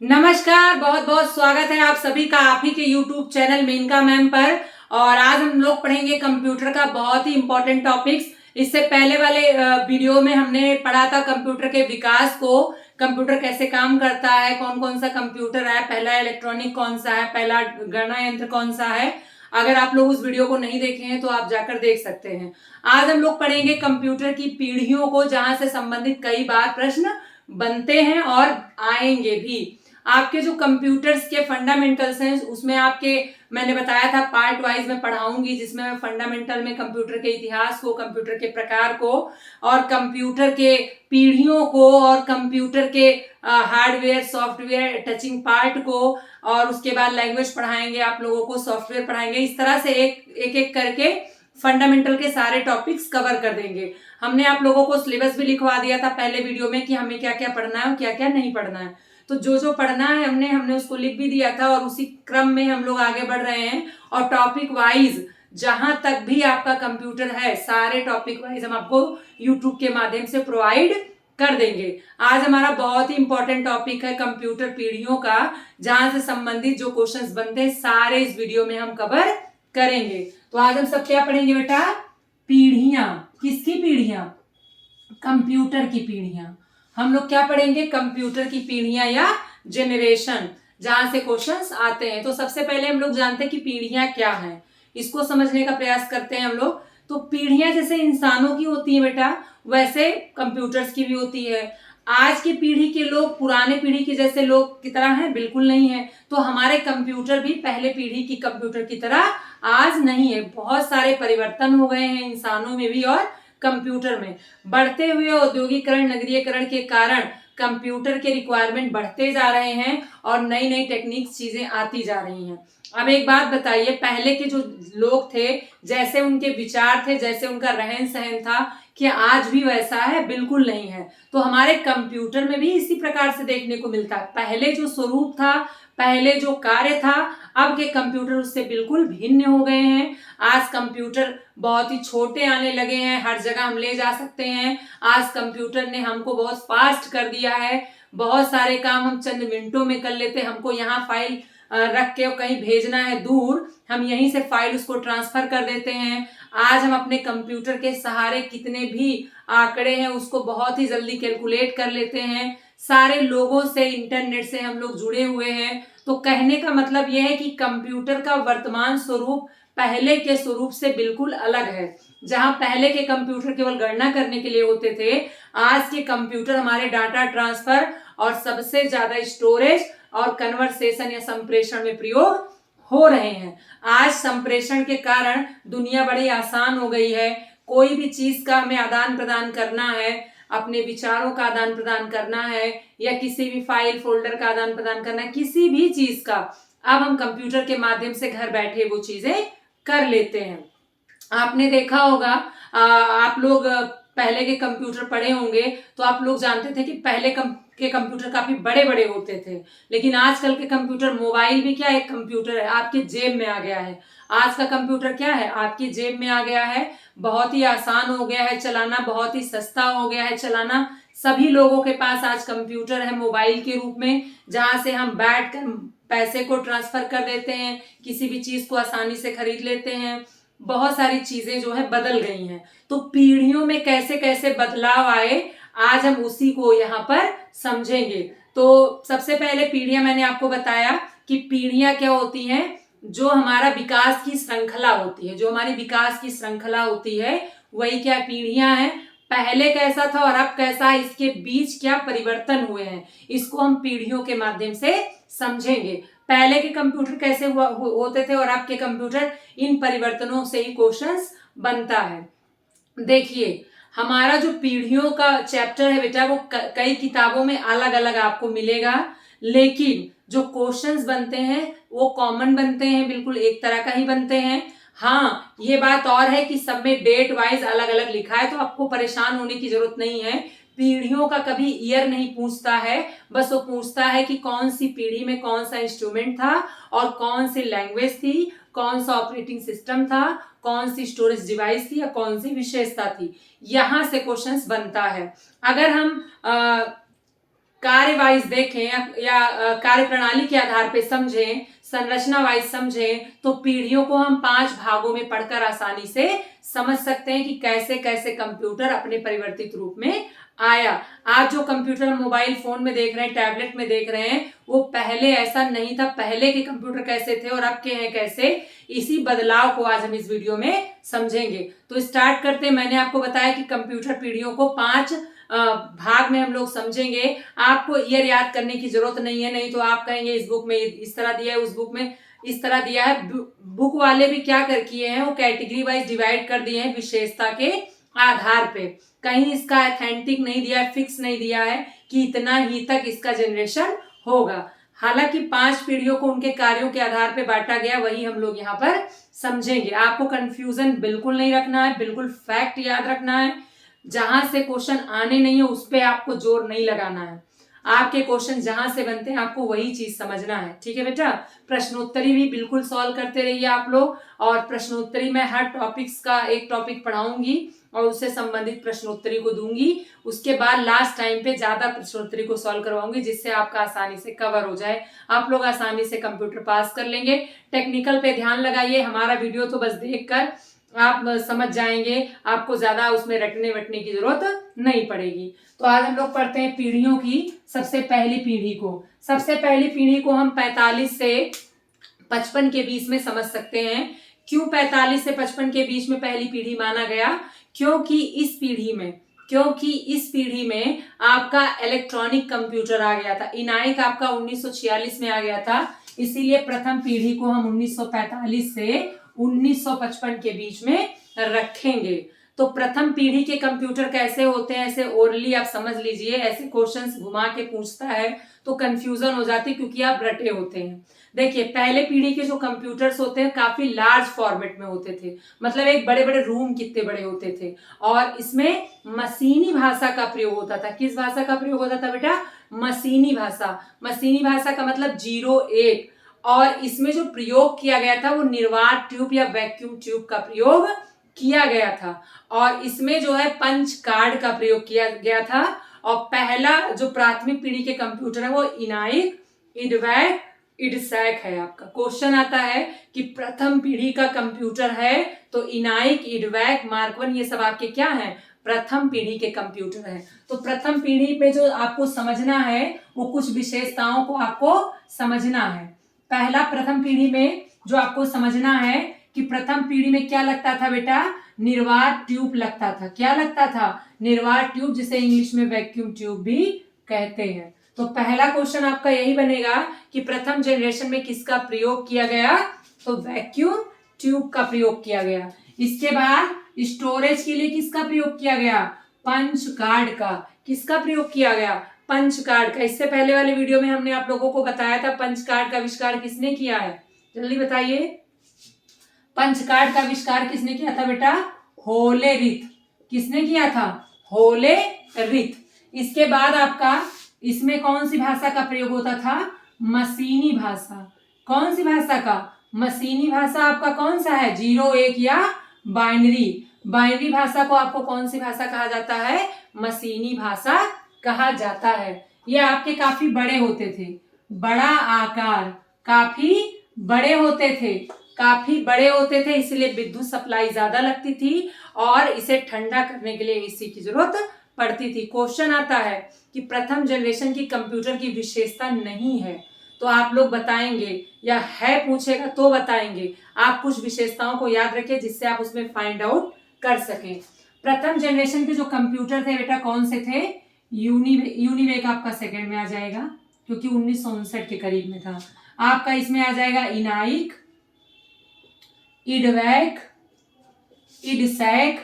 नमस्कार, बहुत बहुत स्वागत है आप सभी का आप ही के YouTube चैनल मेनका मैम पर। और आज हम लोग पढ़ेंगे कंप्यूटर का बहुत ही इंपॉर्टेंट टॉपिक्स। इससे पहले वाले वीडियो में हमने पढ़ा था कंप्यूटर के विकास को, कंप्यूटर कैसे काम करता है, कौन कौन सा कंप्यूटर है, पहला इलेक्ट्रॉनिक कौन सा है, पहला गणना यंत्र कौन सा है। अगर आप लोग उस वीडियो को नहीं देखे हैं तो आप जाकर देख सकते हैं। आज हम लोग पढ़ेंगे कंप्यूटर की पीढ़ियों को, जहां से संबंधित कई बार प्रश्न बनते हैं और आएंगे भी। आपके जो कंप्यूटर्स के फंडामेंटल्स हैं उसमें आपके मैंने बताया था पार्ट वाइज में पढ़ाऊंगी, जिसमें मैं फंडामेंटल में कंप्यूटर के इतिहास को, कंप्यूटर के प्रकार को और कंप्यूटर के पीढ़ियों को और कंप्यूटर के हार्डवेयर सॉफ्टवेयर टचिंग पार्ट को, और उसके बाद लैंग्वेज पढ़ाएंगे आप लोगों को, सॉफ्टवेयर पढ़ाएंगे। इस तरह से एक करके फंडामेंटल के सारे टॉपिक्स कवर कर देंगे। हमने आप लोगों को सिलेबस भी लिखवा दिया था पहले वीडियो में कि हमें क्या क्या पढ़ना है और क्या क्या नहीं पढ़ना है। तो जो जो पढ़ना है हमने उसको लिख भी दिया था और उसी क्रम में हम लोग आगे बढ़ रहे हैं। और टॉपिक वाइज जहां तक भी आपका कंप्यूटर है, सारे टॉपिक वाइज हम आपको यूट्यूब के माध्यम से प्रोवाइड कर देंगे। आज हमारा बहुत ही इंपॉर्टेंट टॉपिक है कंप्यूटर पीढ़ियों का, जहां से संबंधित जो क्वेश्चंस बनते हैं सारे इस वीडियो में हम कवर करेंगे। तो आज हम सब क्या पढ़ेंगे बेटा? पीढ़ियां। किसकी पीढ़ियां? कंप्यूटर की पीढ़ियां। हम लोग क्या पढ़ेंगे? कंप्यूटर की पीढ़ियां या जेनरेशन, जहां से क्वेश्चंस आते हैं। तो सबसे पहले हम लोग जानते हैं कि पीढ़ियां क्या हैं, इसको समझने का प्रयास करते हैं हम लोग। तो पीढ़ियां जैसे इंसानों की होती है बेटा, वैसे कंप्यूटर्स की भी होती है। आज की पीढ़ी के लोग पुराने पीढ़ी के जैसे लोग की तरह हैं? बिल्कुल नहीं है। तो हमारे कंप्यूटर भी पहले पीढ़ी की कंप्यूटर की तरह आज नहीं है। बहुत सारे परिवर्तन हो गए हैं इंसानों में भी और कंप्यूटर में। बढ़ते हुए औद्योगिकरण, नगरीकरण के कारण कंप्यूटर के रिक्वायरमेंट बढ़ते जा रहे हैं और नई नई टेक्निक्स चीजें आती जा रही हैं। अब एक बात बताइए, पहले के जो लोग थे, जैसे उनके विचार थे, जैसे उनका रहन सहन था, क्या आज भी वैसा है? बिल्कुल नहीं है। तो हमारे कंप्यूटर में भी इसी प्रकार से देखने को मिलता है। पहले जो स्वरूप था, पहले जो कार्य था, अब के कंप्यूटर उससे बिल्कुल भिन्न हो गए हैं। आज कंप्यूटर बहुत ही छोटे आने लगे हैं, हर जगह हम ले जा सकते हैं। आज कंप्यूटर ने हमको बहुत फास्ट कर दिया है। बहुत सारे काम हम चंद मिनटों में कर लेते हैं। हमको यहाँ फाइल रख के कहीं भेजना है दूर, हम यहीं से फाइल उसको ट्रांसफर कर देते हैं। आज हम अपने कंप्यूटर के सहारे कितने भी आंकड़े हैं उसको बहुत ही जल्दी कैलकुलेट कर लेते हैं। सारे लोगों से, इंटरनेट से हम लोग जुड़े हुए हैं। तो कहने का मतलब यह है कि कंप्यूटर का वर्तमान स्वरूप पहले के स्वरूप से बिल्कुल अलग है। जहां पहले के कंप्यूटर केवल गणना करने के लिए होते थे, आज के कंप्यूटर हमारे डाटा ट्रांसफर और सबसे ज्यादा स्टोरेज और कन्वर्सेशन या संप्रेषण में प्रयोग हो रहे हैं। आज संप्रेषण के कारण दुनिया बड़ी आसान हो गई है। कोई भी चीज का हमें आदान प्रदान करना है, अपने विचारों का आदान प्रदान करना है, या किसी भी फाइल फोल्डर का आदान प्रदान करना है, किसी भी चीज का, अब हम कंप्यूटर के माध्यम से घर बैठे वो चीजें कर लेते हैं। आपने देखा होगा, आप लोग पहले के कंप्यूटर पढ़े होंगे तो आप लोग जानते थे कि पहले के कंप्यूटर काफी बड़े बड़े होते थे। लेकिन आजकल के कंप्यूटर, मोबाइल भी क्या एक कंप्यूटर है, आपके जेब में आ गया है। आज का कंप्यूटर क्या है? आपकी जेब में आ गया है। बहुत ही आसान हो गया है चलाना, बहुत ही सस्ता हो गया है चलाना। सभी लोगों के पास आज कंप्यूटर है मोबाइल के रूप में, जहां से हम बैठ कर पैसे को ट्रांसफर कर देते हैं, किसी भी चीज को आसानी से खरीद लेते हैं। बहुत सारी चीजें जो है बदल गई हैं। तो पीढ़ियों में कैसे कैसे बदलाव आए, आज हम उसी को यहाँ पर समझेंगे। तो सबसे पहले पीढ़ियां, मैंने आपको बताया कि पीढ़ियां क्या होती हैं? जो हमारा विकास की श्रृंखला होती है, जो हमारी विकास की श्रृंखला होती है, वही क्या पीढ़ियां हैं। पहले कैसा था और अब कैसा है, इसके बीच क्या परिवर्तन हुए हैं, इसको हम पीढ़ियों के माध्यम से समझेंगे। पहले के कंप्यूटर कैसे होते थे और अब के कंप्यूटर, इन परिवर्तनों से ही क्वेश्चंस बनता है। देखिए, हमारा जो पीढ़ियों का चैप्टर है बेटा, वो कई किताबों में अलग अलग आपको मिलेगा, लेकिन जो क्वेश्चंस बनते हैं वो कॉमन बनते हैं, बिल्कुल एक तरह का ही बनते हैं। हाँ, ये बात और है कि सब में डेट वाइज अलग अलग लिखा है, तो आपको परेशान होने की जरूरत नहीं है। पीढ़ियों का कभी ईयर नहीं पूछता है, बस वो पूछता है कि कौन सी पीढ़ी में कौन सा इंस्ट्रूमेंट था और कौन सी लैंग्वेज थी, कौन सा ऑपरेटिंग सिस्टम था, कौन सी स्टोरेज डिवाइस थी या कौन सी विशेषता थी। यहां से क्वेश्चंस बनता है। अगर हम कार्य वाइज देखें या कार्य प्रणाली के आधार पे समझें, संरचना वाइज समझें, तो पीढ़ियों को हम 5 भागों में पढ़कर आसानी से समझ सकते हैं कि कैसे कैसे कंप्यूटर अपने परिवर्तित रूप में आया। आज जो कंप्यूटर मोबाइल फोन में देख रहे हैं, टैबलेट में देख रहे हैं, वो पहले ऐसा नहीं था। पहले के कंप्यूटर कैसे थे और अब के हैं कैसे, इसी बदलाव को आज हम इस वीडियो में समझेंगे। तो स्टार्ट करते हैं। मैंने आपको बताया कि कंप्यूटर पीढ़ियों को 5 भाग में हम लोग समझेंगे। आपको ईयर याद करने की जरूरत नहीं है, नहीं तो आप कहेंगे इस बुक में इस तरह दिया है, उस बुक में इस तरह दिया है। बुक वाले भी क्या कर किए हैं, वो कैटेगरी वाइज डिवाइड कर दिए हैं विशेषता के आधार पे। कहीं इसका ऑथेंटिक नहीं दिया है, फिक्स नहीं दिया है कि इतना ही तक इसका जनरेशन होगा। हालांकि 5 पीढ़ियों को उनके कार्यों के आधार पे बांटा गया, वही हम लोग यहाँ पर समझेंगे। आपको कंफ्यूजन बिल्कुल नहीं रखना है, बिल्कुल फैक्ट याद रखना है। जहां से क्वेश्चन आने नहीं है उस पे आपको जोर नहीं लगाना है। आपके क्वेश्चन जहां से बनते हैं आपको वही चीज समझना है, ठीक है बेटा। प्रश्नोत्तरी भी बिल्कुल सॉल्व करते रहिए आप लोग, और प्रश्नोत्तरी में हर टॉपिक्स का एक टॉपिक पढ़ाऊंगी और उससे संबंधित प्रश्नोत्तरी को दूंगी। उसके बाद लास्ट टाइम पे ज्यादा प्रश्नोत्तरी को सॉल्व करवाऊंगी, जिससे आपका आसानी से कवर हो जाए, आप लोग आसानी से कंप्यूटर पास कर लेंगे। टेक्निकल पे ध्यान लगाइए। हमारा वीडियो तो बस देखकर आप समझ जाएंगे, आपको ज्यादा उसमें रटने वटने की जरूरत नहीं पड़ेगी। तो आज हम लोग पढ़ते हैं पीढ़ियों की सबसे पहली पीढ़ी को। सबसे पहली पीढ़ी को हम 45 से 55 के बीच में समझ सकते हैं। क्यों 45 से 55 के बीच में पहली पीढ़ी माना गया? क्योंकि इस पीढ़ी में आपका इलेक्ट्रॉनिक कंप्यूटर आ गया था। इनाइक आपका 1946 में आ गया था, इसीलिए प्रथम पीढ़ी को हम 1945 से 1955 के बीच में रखेंगे। तो प्रथम पीढ़ी के कंप्यूटर कैसे होते हैं, ऐसे ओरली आप समझ लीजिए। ऐसे क्वेश्चंस घुमा के पूछता है तो कंफ्यूजन हो जाती है, क्योंकि आप रटे होते हैं। देखिए, पहले पीढ़ी के जो कंप्यूटर्स होते हैं काफी लार्ज फॉर्मेट में होते थे, मतलब एक बड़े बड़े रूम कितने बड़े होते थे, और इसमें मशीनी भाषा का प्रयोग होता था। किस भाषा का प्रयोग होता था बेटा? मशीनी भाषा। मशीनी भाषा का मतलब 0-1। और इसमें जो प्रयोग किया गया था वो निर्वात ट्यूब या वैक्यूम ट्यूब का प्रयोग किया गया था, और इसमें जो है पंच कार्ड का प्रयोग किया गया था। और पहला जो प्राथमिक पीढ़ी के कंप्यूटर है वो इनाइक, इडवैक, इडसैक है। आपका क्वेश्चन आता है कि प्रथम पीढ़ी का कंप्यूटर है, तो इनाइक, इडवैक, मार्क 1 ये सब आपके क्या है? प्रथम पीढ़ी के कंप्यूटर है। तो प्रथम पीढ़ी पे जो आपको समझना है वो कुछ विशेषताओं को आपको समझना है। पहला, प्रथम पीढ़ी में जो आपको समझना है कि प्रथम पीढ़ी में क्या लगता था बेटा? निर्वात ट्यूब लगता था। क्या लगता था? निर्वात ट्यूब, जिसे इंग्लिश में वैक्यूम ट्यूब भी कहते हैं। तो पहला क्वेश्चन आपका यही बनेगा कि प्रथम जनरेशन में किसका प्रयोग किया गया? तो वैक्यूम ट्यूब का प्रयोग किया गया। इसके बाद स्टोरेज के लिए किसका प्रयोग किया गया? पंच कार्ड का। किसका प्रयोग किया गया? पंच कार्ड का। इससे पहले वाले वीडियो में हमने आप लोगों को बताया था पंच कार्ड का आविष्कार किसने किया है, जल्दी बताइए। पंच कार्ड का आविष्कार किसने किया था बेटा? होलेरिथ। किसने किया था? होलेरिथ। इसके बाद आपका इसमें कौन सी भाषा का प्रयोग होता था? मशीनी भाषा। कौन सी भाषा का? मशीनी भाषा आपका कौन सा है? 0-1 या बाइनरी। बाइनरी भाषा को आपको कौन सी भाषा कहा जाता है? मशीनी भाषा कहा जाता है। ये आपके काफी बड़े होते थे, बड़ा आकार, काफी बड़े होते थे, इसलिए विद्युत सप्लाई ज्यादा लगती थी और इसे ठंडा करने के लिए एसी की जरूरत पड़ती थी। क्वेश्चन आता है कि प्रथम जनरेशन की कंप्यूटर की विशेषता नहीं है, तो आप लोग बताएंगे, या है पूछेगा तो बताएंगे। आप कुछ विशेषताओं को याद रखें जिससे आप उसमें फाइंड आउट कर सकें। प्रथम जनरेशन के जो कंप्यूटर थे बेटा कौन से थे? यूनिवेक आपका सेकंड में आ जाएगा, क्योंकि 1959 के करीब में था। आपका इसमें आ जाएगा इनाइक, इडवैक, इडसैक,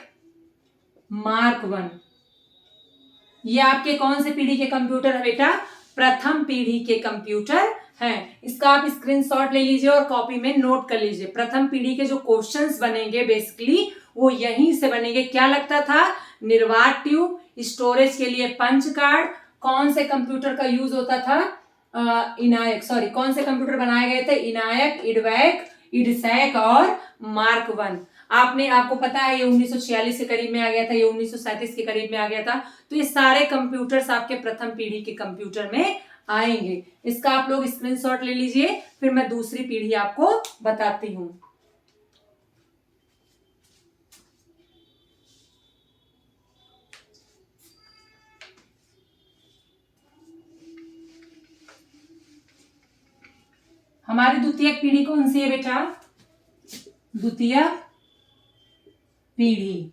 मार्क 1। ये आपके कौन से पीढ़ी के कंप्यूटर है बेटा? प्रथम पीढ़ी के कंप्यूटर हैं। इसका आप स्क्रीनशॉट ले लीजिए और कॉपी में नोट कर लीजिए। प्रथम पीढ़ी के जो क्वेश्चंस बनेंगे बेसिकली वो यहीं से बनेंगे। क्या लगता था? निर्वात ट्यूब, स्टोरेज के लिए पंच कार्ड। कौन से कंप्यूटर का यूज होता था? कौन से कंप्यूटर बनाए गए थे? इनायक, इडवैक, इडसैक और मार्क 1। आपको पता है ये 1946 के करीब में आ गया था, ये 1937 के करीब में आ गया था। तो ये सारे कंप्यूटर्स आपके प्रथम पीढ़ी के कंप्यूटर में आएंगे। इसका आप लोग स्क्रीनशॉट ले लीजिए, फिर मैं दूसरी पीढ़ी आपको बताती हूँ। हमारी द्वितीयक पीढ़ी कौन सी है बेटा? द्वितीयक पीढ़ी।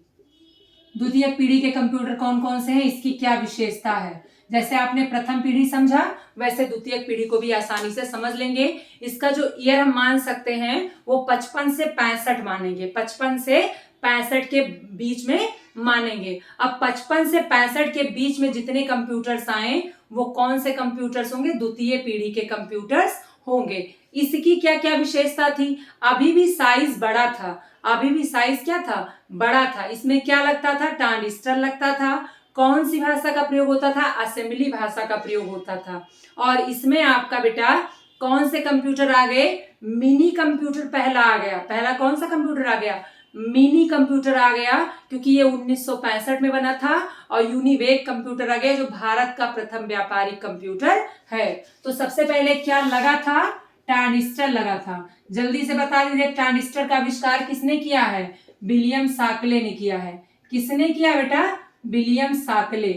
द्वितीयक पीढ़ी के कंप्यूटर कौन कौन से हैं, इसकी क्या विशेषता है? जैसे आपने प्रथम पीढ़ी समझा, वैसे द्वितीयक पीढ़ी को भी आसानी से समझ लेंगे। इसका जो ईयर हम मान सकते हैं वो 55 से 65 मानेंगे, 55 से 65 के बीच में मानेंगे। अब 55 से 65 के बीच में जितने कंप्यूटर्स आए वो कौन से कंप्यूटर्स होंगे? द्वितीय पीढ़ी के कंप्यूटर्स होंगे। इसकी क्या क्या विशेषता थी? अभी भी साइज बड़ा था, अभी भी साइज क्या था? बड़ा था। इसमें क्या लगता था? ट्रांजिस्टर लगता था। कौन सी भाषा का प्रयोग होता था? असेंबली भाषा का प्रयोग होता था। और इसमें आपका बेटा कौन से कंप्यूटर आ गए? मिनी कंप्यूटर पहला आ गया। पहला कौन सा कंप्यूटर आ गया? मिनी कंप्यूटर आ गया, क्योंकि ये 1965 में बना था। और यूनिवेक कंप्यूटर आ गया, जो भारत का प्रथम व्यापारिक कंप्यूटर है। तो सबसे पहले क्या लगा था? ट्रांजिस्टर लगा था। जल्दी से बता दीजिए, ट्रांजिस्टर का आविष्कार किसने किया है? विलियम साकले ने किया है। किसने किया बेटा? विलियम साकले।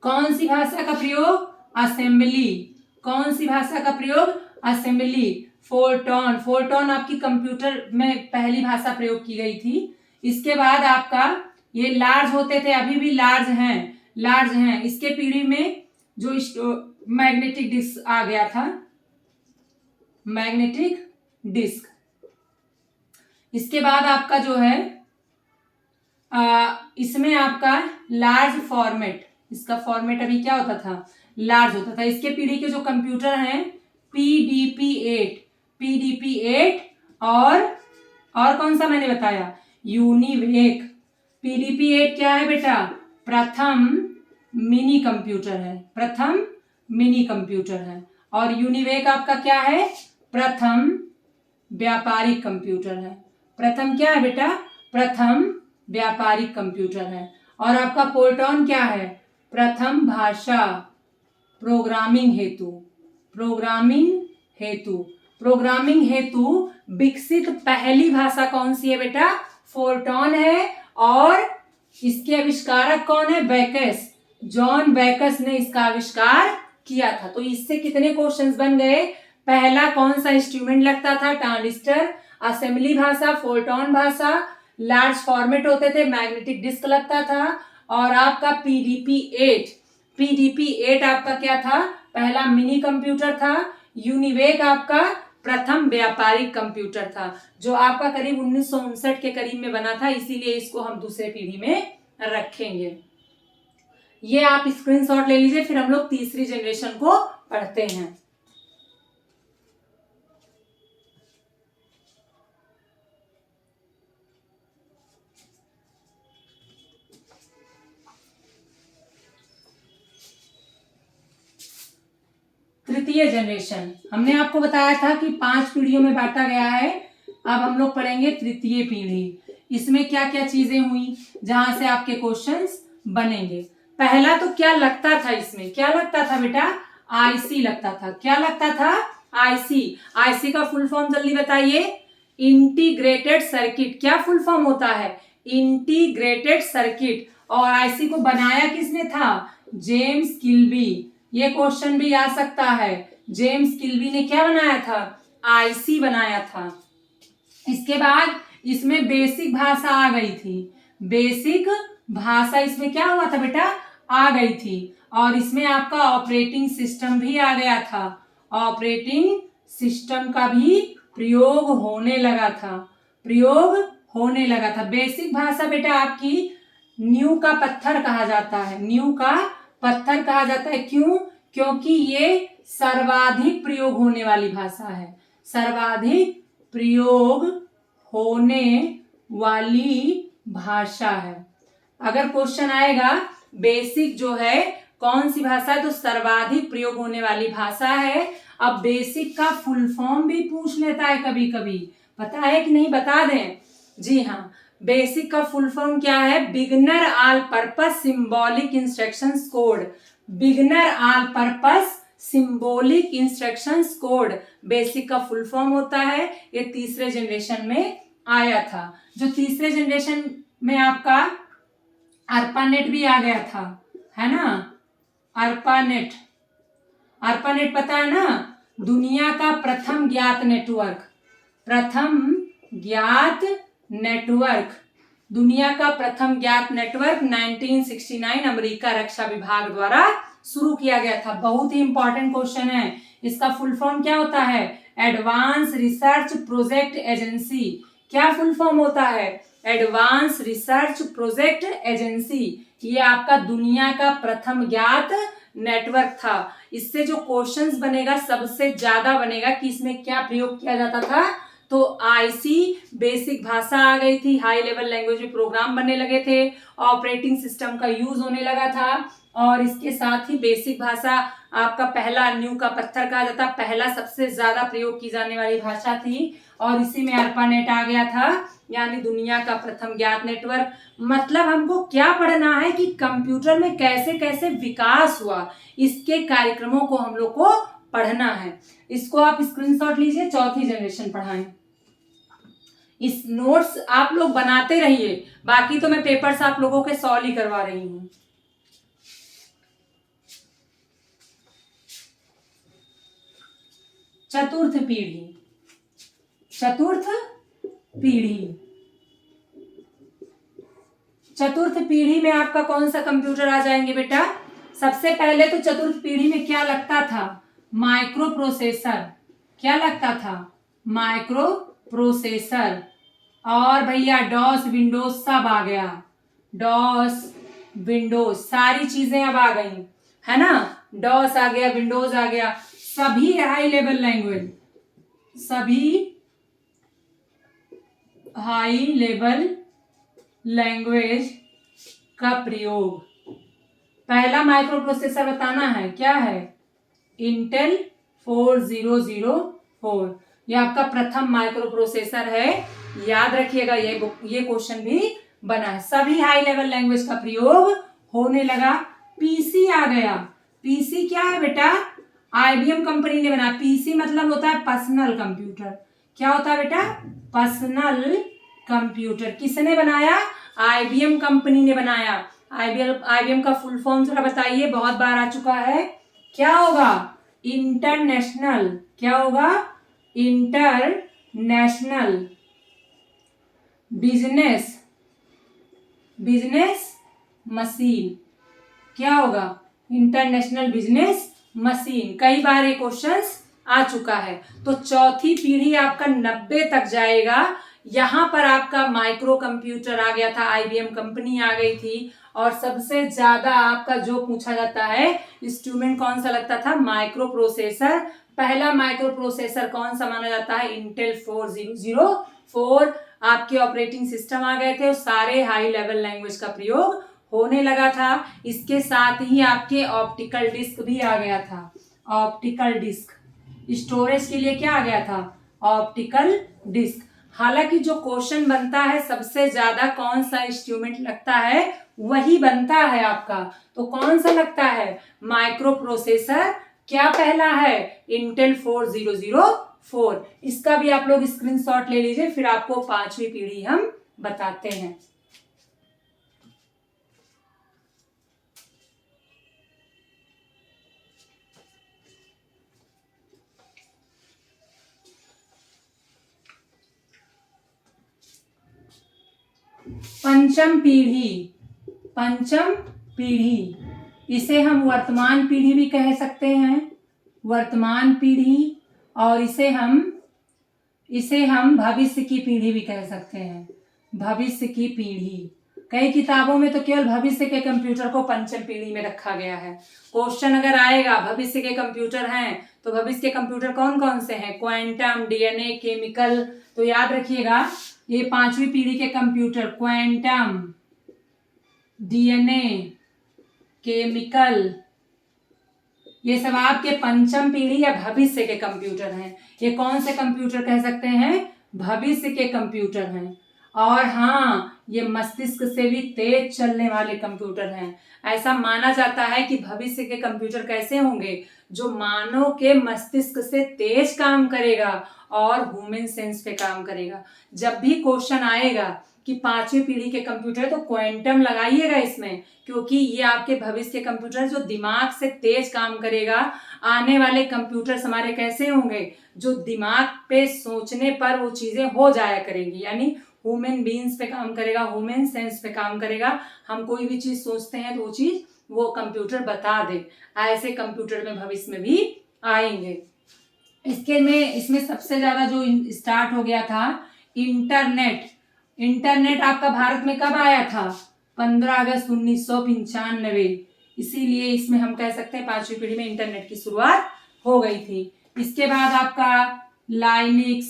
कौन सी भाषा का प्रयोग? असेंबली। कौन सी भाषा का प्रयोग? असेंबली। फोरटॉन। फोरटॉन आपकी कंप्यूटर में पहली भाषा प्रयोग की गई थी। इसके बाद आपका ये लार्ज होते थे, अभी भी लार्ज हैं, लार्ज हैं। इसके पीढ़ी में जो मैग्नेटिक डिस्क आ गया था, मैग्नेटिक डिस्क। इसके बाद आपका जो है इसमें आपका लार्ज फॉर्मेट, इसका फॉर्मेट अभी क्या होता था? लार्ज होता था। इसके पीढ़ी के जो कंप्यूटर हैं PDP-8, PDP-8 और कौन सा मैंने बताया? यूनिवेक। PDP-8 क्या है बेटा? प्रथम मिनी कंप्यूटर है, प्रथम मिनी कंप्यूटर है। और यूनिवेक आपका क्या है? प्रथम व्यापारिक कंप्यूटर है। प्रथम क्या है बेटा? प्रथम व्यापारिक कंप्यूटर है। और आपका फोरटॉन क्या है? प्रथम भाषा, प्रोग्रामिंग हेतु, प्रोग्रामिंग हेतु, प्रोग्रामिंग हेतु विकसित पहली भाषा कौन सी है बेटा? फोरटॉन है। और इसके आविष्कारक कौन है? बैकस। जॉन बैकस ने इसका आविष्कार किया था। तो इससे कितने क्वेश्चंस बन गए? पहला कौन सा इंस्ट्रूमेंट लगता था? ट्रांजिस्टर। असेंबली भाषा, फोरटॉन भाषा। लार्ज फॉर्मेट होते थे, मैग्नेटिक डिस्क लगता था। और आपका PDP-8, PDP-8 आपका क्या था? पहला मिनी कंप्यूटर था। यूनिवेक आपका प्रथम व्यापारिक कंप्यूटर था, जो आपका करीब 1959 के करीब में बना था। इसीलिए इसको हम दूसरे पीढ़ी में रखेंगे। ये आप स्क्रीनशॉट ले लीजिए, फिर हम लोग तीसरी जनरेशन को पढ़ते हैं। तृतीय जनरेशन, हमने आपको बताया था कि 5 पीढ़ियों में बांटा गया है। अब हम लोग पढ़ेंगे तृतीय पीढ़ी। इसमें क्या क्या चीजें हुई जहां से आपके क्वेश्चंस बनेंगे। पहला तो क्या लगता था? इसमें क्या लगता था बेटा? आईसी लगता था। क्या लगता था? आईसी। आईसी का फुल फॉर्म जल्दी बताइए। Integrated circuit. क्या फुल फॉर्म होता है? Integrated circuit. और आईसी को बनाया किसने था? James Kilby. ये क्वेश्चन भी आ सकता है। जेम्स किल्बी ने क्या बनाया था? आईसी बनाया था। इसके बाद इसमें बेसिक भाषा आ गई थी। बेसिक भाषा इसमें क्या हुआ था बेटा? आ गई थी। और इसमें आपका ऑपरेटिंग सिस्टम भी आ गया था। ऑपरेटिंग सिस्टम का भी प्रयोग होने लगा था, प्रयोग होने लगा था। बेसिक भाषा बेटा आपकी नींव का पत्थर कहा जाता है, नींव का पत्थर कहा जाता है। क्यों? क्योंकि ये सर्वाधिक प्रयोग होने वाली भाषा है, सर्वाधिक प्रयोग होने वाली भाषा है। अगर क्वेश्चन आएगा बेसिक जो है कौन सी भाषा है, तो सर्वाधिक प्रयोग होने वाली भाषा है। अब बेसिक का फुल फॉर्म भी पूछ लेता है कभी कभी, पता है कि नहीं? बता दें। जी हाँ, बेसिक का फुल फॉर्म क्या है? Beginner all purpose symbolic instructions code. Beginner all purpose symbolic instructions code basic का फुल फॉर्म होता है। ये तीसरे जनरेशन में आया था। जो तीसरे जनरेशन में आपका ARPANET भी आ गया था, है ना? ARPANET, ARPANET पता है ना? दुनिया का प्रथम ज्ञात नेटवर्क, प्रथम ज्ञात नेटवर्क, दुनिया का प्रथम ज्ञात नेटवर्क 1969 अमेरिका रक्षा विभाग द्वारा शुरू किया गया था। बहुत ही इंपॉर्टेंट क्वेश्चन है। इसका फुल फॉर्म क्या होता है? Advance research project agency. क्या फुल फॉर्म होता है? Advance research project agency. ये आपका दुनिया का प्रथम ज्ञात नेटवर्क था। इससे जो क्वेश्चंस बनेगा सबसे ज्यादा बनेगा कि इसमें क्या प्रयोग किया जाता था। तो आईसी बेसिक भाषा आ गई थी, हाई लेवल लैंग्वेज में प्रोग्राम बनने लगे थे, ऑपरेटिंग सिस्टम का यूज होने लगा था, और इसके साथ ही बेसिक भाषा आपका पहला नींव का पत्थर कहा जाता, पहला सबसे ज्यादा प्रयोग की जाने वाली भाषा थी, और इसी में ARPANET आ गया था, यानी दुनिया का प्रथम ज्ञात नेटवर्क। मतलब हमको क्या पढ़ना है कि कंप्यूटर में कैसे कैसे विकास हुआ, इसके कार्यक्रमों को हम लोग को पढ़ना है। इसको आप स्क्रीनशॉट लीजिए, चौथी जनरेशन पढ़ाएं। इस नोट्स आप लोग बनाते रहिए, बाकी तो मैं पेपर्स आप लोगों के सॉल्व ही करवा रही हूं। चतुर्थ पीढ़ी, चतुर्थ पीढ़ी, चतुर्थ पीढ़ी में आपका कौन सा कंप्यूटर आ जाएंगे बेटा? सबसे पहले तो चतुर्थ पीढ़ी में क्या लगता था? Micro processor. क्या लगता था? Micro processor. और भैया डॉस विंडोज सब आ गया, डॉस विंडोज सारी चीजें अब आ गई, है ना? डॉस आ गया, विंडोज आ गया, सभी हाई लेवल लैंग्वेज, सभी हाई लेवल लैंग्वेज का प्रयोग। पहला माइक्रो प्रोसेसर बताना है, क्या है? इंटेल 4004। यह आपका प्रथम माइक्रो प्रोसेसर है, याद रखिएगा। ये क्वेश्चन भी बना है। सभी हाई लेवल लैंग्वेज का प्रयोग होने लगा। पीसी आ गया। पीसी क्या है बेटा? IBM कंपनी ने बनाया। पीसी मतलब होता है पर्सनल कंप्यूटर। क्या होता है बेटा? Personal computer. किसने बनाया? IBM कंपनी ने बनाया। IBM का फुल फॉर्म जरा बताइए, बहुत बार आ चुका है। क्या होगा? इंटरनेशनल। क्या होगा? International business machine. क्या होगा? International business machine. कई बार ये क्वेश्चंस आ चुका है। तो चौथी पीढ़ी आपका 90 तक जाएगा। यहां पर आपका माइक्रो कंप्यूटर आ गया था, IBM कंपनी आ गई थी, और सबसे ज्यादा आपका जो पूछा जाता है इंस्ट्रूमेंट कौन सा लगता था? Micro processor. पहला माइक्रो प्रोसेसर कौन सा माना जाता है? इंटेल 4004। आपके ऑपरेटिंग सिस्टम आ गए थे, और सारे हाई लेवल लैंग्वेज का प्रयोग होने लगा था। इसके साथ ही आपके ऑप्टिकल डिस्क भी आ गया था। ऑप्टिकल डिस्क स्टोरेज के लिए क्या आ गया था? Optical disc. हालांकि जो क्वेश्चन बनता है सबसे ज्यादा कौन सा इंस्ट्रूमेंट लगता है वही बनता है आपका। तो कौन सा लगता है? Micro processor. क्या पहला है? इंटेल 4004। इसका भी आप लोग स्क्रीनशॉट ले लीजिए, फिर आपको पांचवी पीढ़ी हम बताते हैं। पंचम पीढ़ी, पंचम पीढ़ी, इसे हम वर्तमान पीढ़ी भी कह सकते हैं, वर्तमान पीढ़ी, और इसे हम भविष्य की पीढ़ी भी कह सकते हैं, भविष्य की पीढ़ी। कई किताबों में तो केवल भविष्य के कंप्यूटर को पंचम पीढ़ी में रखा गया है। क्वेश्चन अगर आएगा भविष्य के कंप्यूटर हैं, तो भविष्य के कंप्यूटर कौन कौन से हैं? Quantum, DNA, chemical. तो याद रखिएगा ये पांचवी पीढ़ी के कंप्यूटर क्वांटम, DNA, केमिकल, ये सब आपके पंचम पीढ़ी या भविष्य के कंप्यूटर हैं। ये कौन से कंप्यूटर कह सकते हैं? भविष्य के कंप्यूटर हैं। और हाँ, ये मस्तिष्क से भी तेज चलने वाले कंप्यूटर हैं। ऐसा माना जाता है कि भविष्य के कंप्यूटर कैसे होंगे, जो मानव के मस्तिष्क से तेज काम करेगा और ह्यूमन सेंस पे काम करेगा। जब भी क्वेश्चन आएगा कि 5वीं पीढ़ी के कंप्यूटर, तो क्वांटम लगाइएगा इसमें, क्योंकि ये आपके भविष्य के कंप्यूटर जो दिमाग से तेज काम करेगा। आने वाले कंप्यूटर्स हमारे कैसे होंगे, जो दिमाग पे सोचने पर वो चीजें हो जाया करेंगी, यानी ह्यूमन बीइंग्स पे काम करेगा, ह्यूमन सेंस पे काम करेगा। हम कोई भी चीज सोचते हैं तो वो चीज वो कंप्यूटर बता दे। ऐसे कंप्यूटर में भविष्य में भी आएंगे। इसमें सबसे ज्यादा जो स्टार्ट हो गया था इंटरनेट। इंटरनेट आपका भारत में कब आया था? 15 अगस्त 1995। इसीलिए इसमें हम कह सकते हैं 5वीं पीढ़ी में इंटरनेट की शुरुआत हो गई थी। इसके बाद आपका लाइनिक्स,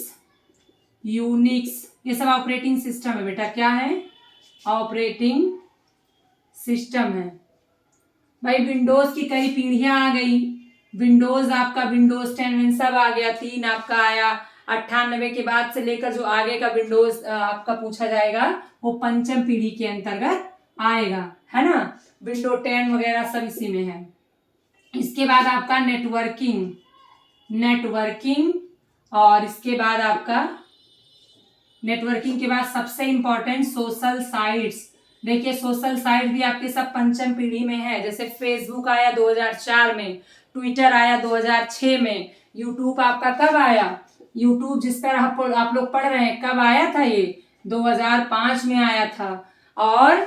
यूनिक्स, ये सब ऑपरेटिंग सिस्टम है बेटा। क्या है? ऑपरेटिंग सिस्टम है भाई। विंडोज की कई पीढ़ियां आ गई। विंडोज आपका विंडोज 10 सब आ गया। 3 आपका आया 98 के बाद से लेकर जो आगे का विंडोज आपका पूछा जाएगा वो 5वीं पीढ़ी के अंतर्गत आएगा, है ना। विंडो 10 वगैरह सब इसी में है। इसके बाद आपका नेटवर्किंग और इसके बाद आपका नेटवर्किंग के बाद सबसे इंपॉर्टेंट सोशल साइट्स। देखिए सोशल साइट भी आपके सब 5वीं पीढ़ी में है। जैसे फेसबुक आया 2004 में, ट्विटर आया 2006 में, यूट्यूब आपका कब आया? यूट्यूब जिस पर आप लोग पढ़ रहे हैं, कब आया था? ये 2005 में आया था। और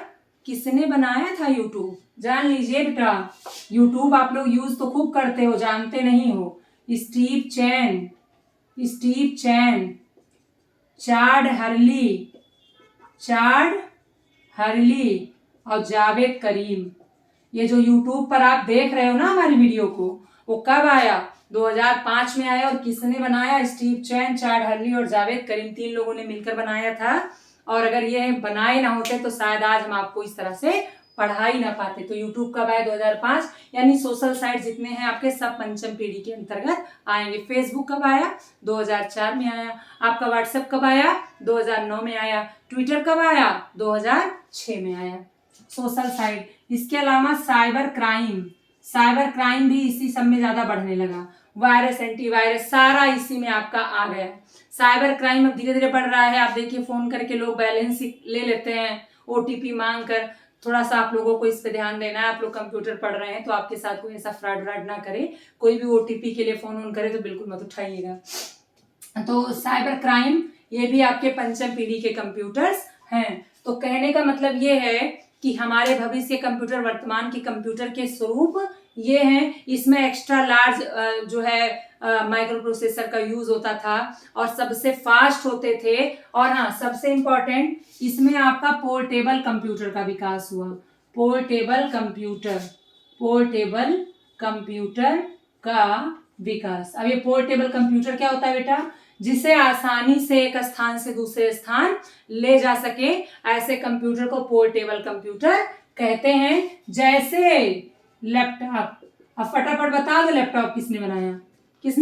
किसने बनाया था यूट्यूब? जान लीजिए बेटा। यूट्यूब आप लोग यूज तो खूब करते हो, जानते नहीं हो। स्टीव चैन, चार्ड हर्ली और जावेद करीम। ये जो यूट्यूब पर आप देख रहे हो ना हमारी वीडियो को, वो कब आया? 2005 में आया। और किसने बनाया? स्टीव चैन, चार्ड हर्ली और जावेद करीम, 3 लोगों ने मिलकर बनाया था। और अगर ये बनाए ना होते तो शायद आज हम आपको इस तरह से पढ़ा ही ना पाते। तो यूट्यूब कब आया? 2005। यानी सोशल साइट जितने हैं आपके सब 5वीं पीढ़ी के अंतर्गत आएंगे। फेसबुक कब आया? 2004 में आया। आपका व्हाट्सएप कब आया? 2009 में आया। ट्विटर कब आया? 2006 में आया। Social site. इसके अलावा साइबर क्राइम भी इसी सब में ज्यादा बढ़ने लगा। वायरस, एंटीवायरस सारा इसी में आपका आ गया। साइबर क्राइम अब धीरे धीरे बढ़ रहा है। आप देखिए फोन करके लोग बैलेंस ले लेते हैं, ओटीपी मांग कर। थोड़ा सा आप लोगों को इस पे ध्यान देना है। आप लोग कंप्यूटर पढ़ रहे हैं तो आपके साथ कोई ऐसा फ्रॉड ना करे। कोई भी ओटीपी के लिए फोन करे तो बिल्कुल मत उठाइएगा। तो साइबर क्राइम ये भी आपके 5वीं पीढ़ी के कंप्यूटर्स हैं। तो कहने का मतलब ये है कि हमारे भविष्य कंप्यूटर वर्तमान के कंप्यूटर के स्वरूप ये हैं। इसमें एक्स्ट्रा लार्ज जो है माइक्रो प्रोसेसर का यूज होता था और सबसे फास्ट होते थे। और हाँ, सबसे इंपॉर्टेंट इसमें आपका पोर्टेबल कंप्यूटर का विकास हुआ। पोर्टेबल कंप्यूटर का विकास। अब ये पोर्टेबल कंप्यूटर क्या होता है बेटा? जिसे आसानी से एक स्थान से दूसरे स्थान ले जा सके, ऐसे कंप्यूटर को पोर्टेबल कंप्यूटर कहते हैं। जैसे लैपटॉप। अब फटाफट बता दो लैपटॉप किसने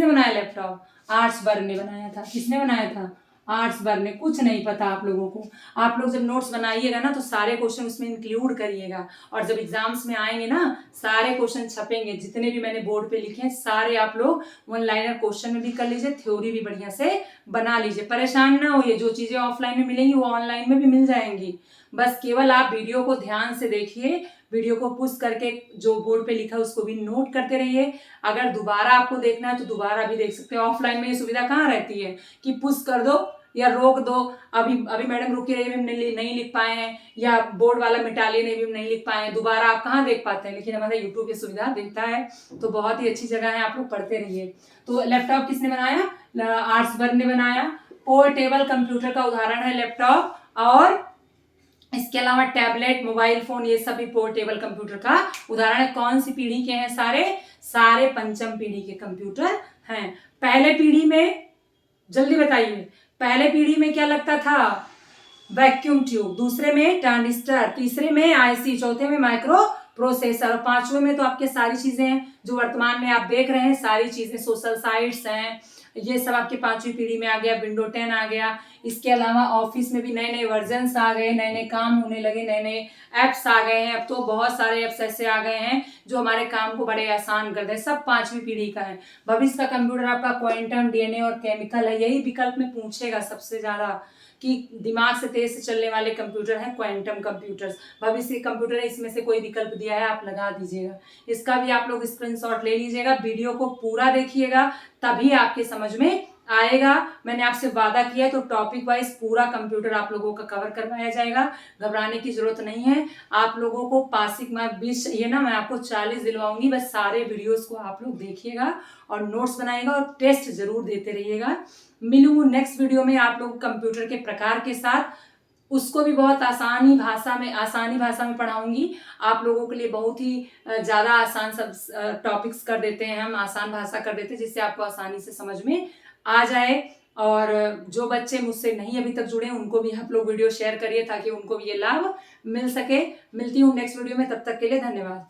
बनाया लैपटॉप? आर्ट्सबर्ग ने बनाया था। किसने बनाया था? आर्ट्सबर्ग ने। कुछ नहीं पता आप लोगों को। आप लोग जब नोट्स बनाइएगा ना तो सारे क्वेश्चन उसमें इंक्लूड करिएगा। और जब एग्जाम्स में आएंगे ना सारे क्वेश्चन छपेंगे। जितने भी मैंने बोर्ड पे लिखे हैं सारे आप लोग 1 लाइनर क्वेश्चन में भी कर लीजिए, थ्योरी भी बढ़िया से बना लीजिए। परेशान ना होइए, जो चीजें ऑफलाइन में मिलेंगी वो ऑनलाइन में भी मिल जाएंगी। बस केवल आप वीडियो को ध्यान से देखिए, वीडियो को पुश करके जो बोर्ड पे लिखा है उसको भी नोट करते रहिए। अगर दोबारा आपको देखना है तो दोबारा भी देख सकते हो। ऑफलाइन में ये सुविधा कहाँ रहती है कि पुश कर दो या रोक दो, अभी मैडम रुकी रही, नहीं लिख पाए हैं, या बोर्ड वाला मिटा लिए, नहीं लिख पाए हैं, दोबारा आप कहाँ देख पाते हैं। लेकिन हमारा यूट्यूब ये सुविधा देता है, तो बहुत ही अच्छी जगह है, आप लोग पढ़ते रहिए। तो लैपटॉप किसने बनाया? आर्ट्सबर्ग ने बनाया। पोर्टेबल कंप्यूटर का उदाहरण है लैपटॉप। और इसके अलावा टैबलेट, मोबाइल फोन, ये सभी पोर्टेबल कंप्यूटर का उदाहरण है। कौन सी पीढ़ी के हैं? सारे 5वीं पीढ़ी के कंप्यूटर हैं। पहले पीढ़ी में, जल्दी बताइए, पहले पीढ़ी में क्या लगता था? Vacuum tube. दूसरे में ट्रांजिस्टर, तीसरे में आईसी, चौथे में माइक्रो प्रोसेसर और 5वें में तो आपके सारी चीजें हैं जो वर्तमान में आप देख रहे हैं। सारी चीजें सोशल साइट्स हैं, ये सब आपके 5वीं पीढ़ी में आ गया, विंडो 10 आ गया। इसके अलावा ऑफिस में भी नए नए वर्जन्स आ गए, नए नए काम होने लगे, नए नए ऐप्स आ गए हैं। अब तो बहुत सारे ऐप्स ऐसे आ गए हैं जो हमारे काम को बड़े आसान कर दे। सब 5वीं पीढ़ी का है। भविष्य का कंप्यूटर आपका क्वांटम, डीएनए और केमिकल है। यही विकल्प में पूछेगा सबसे ज्यादा कि दिमाग से तेज से चलने वाले कंप्यूटर हैं क्वांटम कंप्यूटर्स। भविष्य कंप्यूटर है, इसमें से कोई विकल्प दिया है, आप लगा दीजिएगा। इसका भी आप लोग स्क्रीनशॉट ले लीजिएगा, वीडियो को पूरा देखिएगा, तभी आपके समझ में आएगा। मैंने आपसे वादा किया है तो टॉपिक वाइज पूरा कंप्यूटर आप लोगों का कवर करवाया जाएगा। घबराने की जरूरत नहीं है। आप लोगों को पासिंग मार्क 20 चाहिए ना, मैं आपको 40 दिलवाऊंगी। बस सारे वीडियोस को आप लोग देखिएगा और नोट्स बनाइएगा और टेस्ट जरूर देते रहिएगा। मिलूंगी नेक्स्ट वीडियो में आप लोग कंप्यूटर के प्रकार के साथ। उसको भी बहुत आसानी भाषा में पढ़ाऊंगी। आप लोगों के लिए बहुत ही ज्यादा आसान सब टॉपिक्स कर देते हैं, हम आसान भाषा कर देते हैं जिससे आपको आसानी से समझ में आ जाए। और जो बच्चे मुझसे नहीं अभी तक जुड़े उनको भी आप लोग वीडियो शेयर करिए ताकि उनको भी ये लाभ मिल सके। मिलती हूँ नेक्स्ट वीडियो में, तब तक के लिए धन्यवाद।